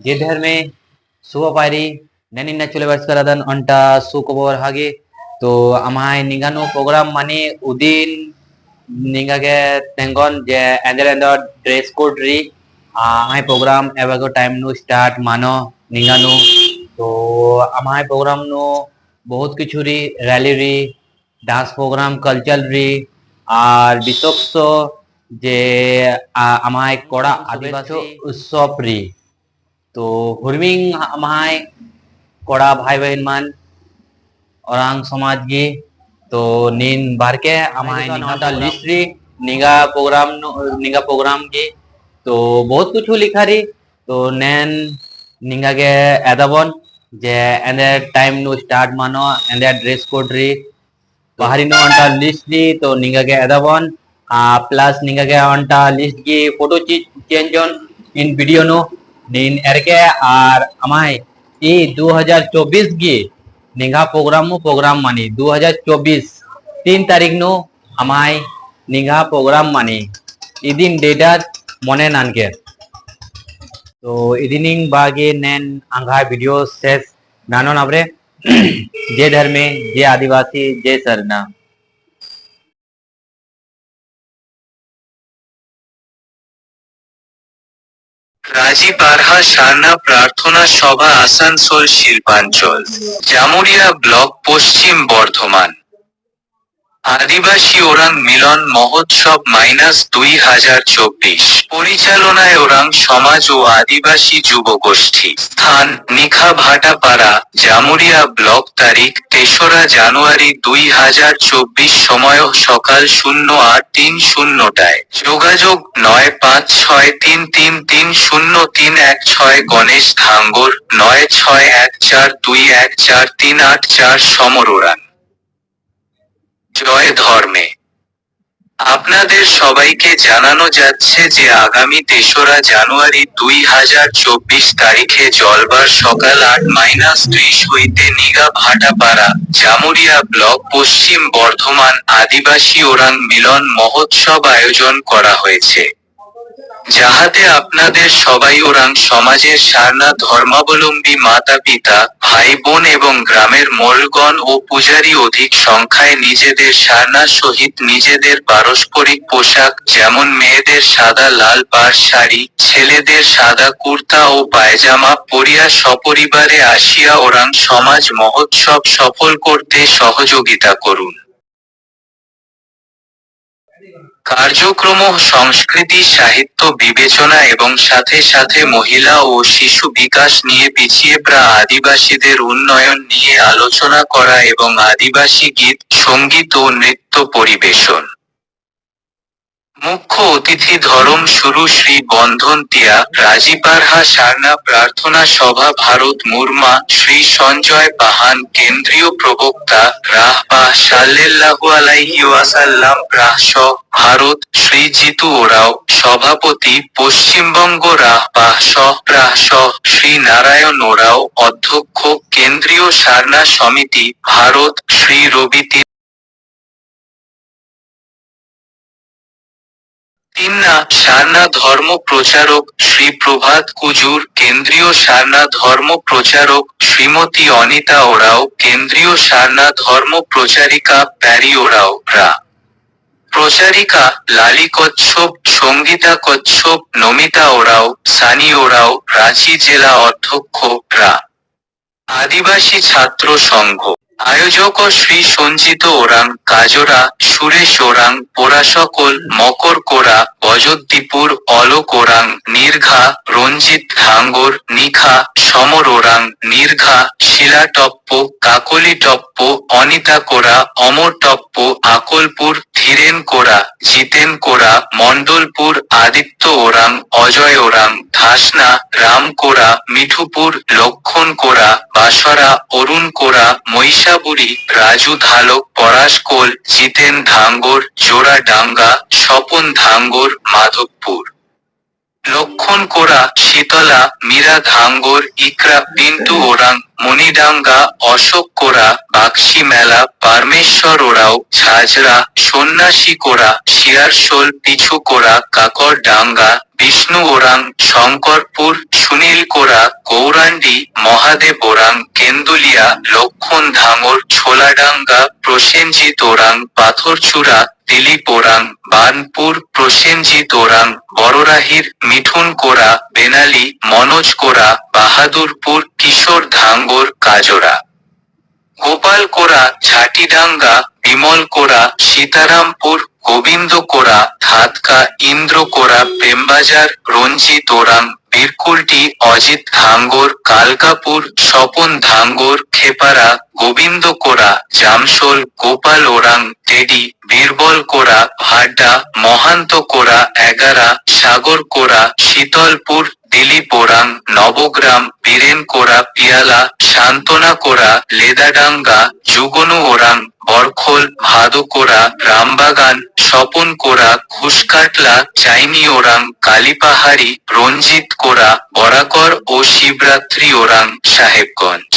जे धर्मे सुपारी नैनिना चले बरसकरादन अंटा सुकबर हागे तो आमाय निगानो प्रोग्राम माने उदिन निगागे तेंगन जे एंदर ड्रेस कोड री आमाय प्रोग्राम एबागो टाइम नु स्टार्ट मानो निगानो तो आमाय प्रोग्राम नु बहुत किछु री रैली री डांस प्रोग्राम कल्चर री और विशेष जे आमाय कोड़ा आदिवासी उत्सव री तो हुरमिंग आमाय कोड़ा भाई बहन मान औरंग समाज गी तो नीन बारके आमाय निगाटा लिस्ट री निगा प्रोग्राम गी तो बहुत कुछ लिखा री तो नैन निगा के एदाबन जे एंदे टाइम नु स्टार्ट मानो एंदे ड्रेस कोड री बाहरी नो अंटा लिस्ट री तो निगा के एदाबन प्लस निगा के अंटा लिस्ट गी फोटो चेंज ऑन इन वीडियो नो नीन एरके और आमाय ई 2024 गी निगा प्रोग्राम मानी 2024 3 तारीख नो आमाय निगा प्रोग्राम मानी इदिन डेटार मने नानके तो इदिनिंग बागे नैन आंगा वीडियो सेस नानो नाबरे जे धर्मे जे आदिवासी जे सरना রাজীপাড়হা সারনা প্রার্থনা সভা আসানসোল শিল্পাঞ্চল জামুরিয়া ব্লক পশ্চিম বর্ধমান আদিবাসী ওরাং মিলন মহোৎসব -2024 পরিচালনায় ওরাং সমাজ ও আদিবাসী যুবগোষ্ঠী স্থান নিখা ভাটাপাড়া জামুরিয়া ব্লক তারিখ ৩রা জানুয়ারি 2024 সময় সকাল 08:30টায় যোগাযোগ 9563333031 গণেশ ধাঙ্গর 9614214384 সমর ওরাং জয় ধর্মে আপনাদের সবাইকে জানানো যাচ্ছে যে আগামী ৩রা জানুয়ারি 2024 তারিখে জলবার সকাল 8:30 হইতে নিগা ভাটাপাড়া জামুরিয়া ব্লক পশ্চিম বর্ধমান আদিবাসী ওরাং মিলন মহোৎসব আয়োজন করা হয়েছে যাহাতে আপনাদের সবাই ওরাং সমাজের সারনা ধর্মাবলম্বী মাতা পিতা ভাই বোন এবং গ্রামের মোড়লগণ ও পূজারী অধিক সংখ্যায় নিজেদের সারনা সহিত নিজেদের পারস্পরিক পোশাক যেমন মেয়েদের সাদা লাল পাড় শাড়ি ছেলেদের সাদা কুর্তা ও পায়জামা পরিয়া সপরিবারে আসিয়া ওরাং সমাজ মহোৎসব সফল করতে সহযোগিতা করুন। কার্যক্রম সংস্কৃতি সাহিত্য বিবেচনা এবং সাথে সাথে মহিলা ও শিশু বিকাশ নিয়ে পিছিয়ে পড়া আদিবাসীদের উন্নয়ন নিয়ে আলোচনা করা এবং আদিবাসী গীত সঙ্গীত ও নৃত্য পরিবেশন। মুখ্য অতিথি ধরম শুরু শ্রী বন্ধন তিয়া রাজীপাড়হা সারনা প্রার্থনা সভা ভারত মুর্মা শ্রী সঞ্জয় পাহান কেন্দ্রীয় প্রবক্তা রাহবা সাল্লাল্লাহু আলাইহি ওয়াসাল্লাম প্রাহ ভারত শ্রী জিতু ওরাও সভাপতি পশ্চিমবঙ্গ রাহবা প্রাহ শ্রী নারায়ণ ওরাও অধ্যক্ষ কেন্দ্রীয় সারনা সমিতি ভারত শ্রী রবি তিন্না সারনা ধর্ম প্রচারক শ্রী প্রভাত কুজুর কেন্দ্রীয় সারনা ধর্ম প্রচারক শ্রীমতী অনিতা ওরাও কেন্দ্রীয় সারনা ধর্ম প্রচারিকা প্যারি ওরাও প্রচারিকা লালি কচ্ছপ সঙ্গীতা কচ্ছপ নমিতা ওরাও সানি ওরাও রাঁচি জেলা অধ্যক্ষ আদিবাসী ছাত্র সংঘ আয়োজক শ্রী সঞ্জিত ওরাং কাজরা সুরেশ ওরাং পোড়াসকল মকর কোরা অযোধ্যীপুর অলোক ওরাং নির্ঘা রঞ্জিত ধাঙ্গর নিখা সমর ওরাং নির্ঘা শিলা টপ্প কাকলি টপ্প অনিতা কোরা অমর টপ্প আকলপুর ধীরেন কোরা জিতেন কোরা মণ্ডলপুর আদিত্য ওরাং অজয় ওরাং ধাসনা রাম কোরা মিঠুপুর লক্ষণ কোরা বাসরা অরুণ কোরা মহিষাবুরি রাজু ধালক পরাশকোল জিতেন ধাঙ্গর জোড়া ডাঙ্গা স্বপন ধাঙ্গর মাধবপুর লক্ষণ কোরা, শীতলা, মীরা ধাঙ্গর, ইকরা, পিন্টু ওরাং, মণিডাঙ্গা, অশোক কোরা, বাক্সি মেলা, পারমেশ্বর ওরাও, ঝাঁঝরা, সন্ন্যাসী কোরা, শিয়ারশোল, পিছু কোরা, কাকর ডাঙ্গা, বিষ্ণু ওরাং, শঙ্করপুর, সুনীল কোরা, গৌরাণ্ডি, মহাদেব ওরাং, কেন্দুলিয়া, লক্ষণ ধাঙ্গর, ছোলাডাঙ্গা, প্রসেনজিৎ ওরাং, পাথরচূড়া, দিলীপ ওরাং, বানপুর, প্রসেনজিৎ ওরাং, বড়রাহির, মিঠুন কোরা, বেনালি, মনোজ কোরা, বাহাদুরপুর, কিশোর ধাঙ্গর, কাজরা, গোপাল কোরা, ঝাটিডাঙ্গা, বিমল কোরা, সীতারামপুর, গোবিন্দ কোরা, ধাতকা, ইন্দ্র কোরা, প্রেমবাজার, রঞ্জিত ওরাং, বীরকুলটি, অজিত ধাঙ্গর, কালকাপুর, স্বপন ধাঙ্গর, খেপারা, গোবিন্দ কোরা, জামশোল, গোপাল ওরাং, টেডি, বীরবল কোরা, ভাড্ডা, মহান্ত কোরা, এগারা, সাগর কোরা, শীতলপুর, দিলীপ ওরাং, নবগ্রাম, বীরেন কোরা, পিয়ালা, সান্ত্বনা কোরা, লেদাডাঙ্গা, যুগনু ওরাং, বরখোল, ভাদু কোরা, রামবাগান, স্বপন কোরা, ঘুষকাটলা, চাইনি ওরাং, কালীপাহাড়ি, রঞ্জিত কোরা, বরাকর ও শিবরাত্রি ওরাং, সাহেবগঞ্জ।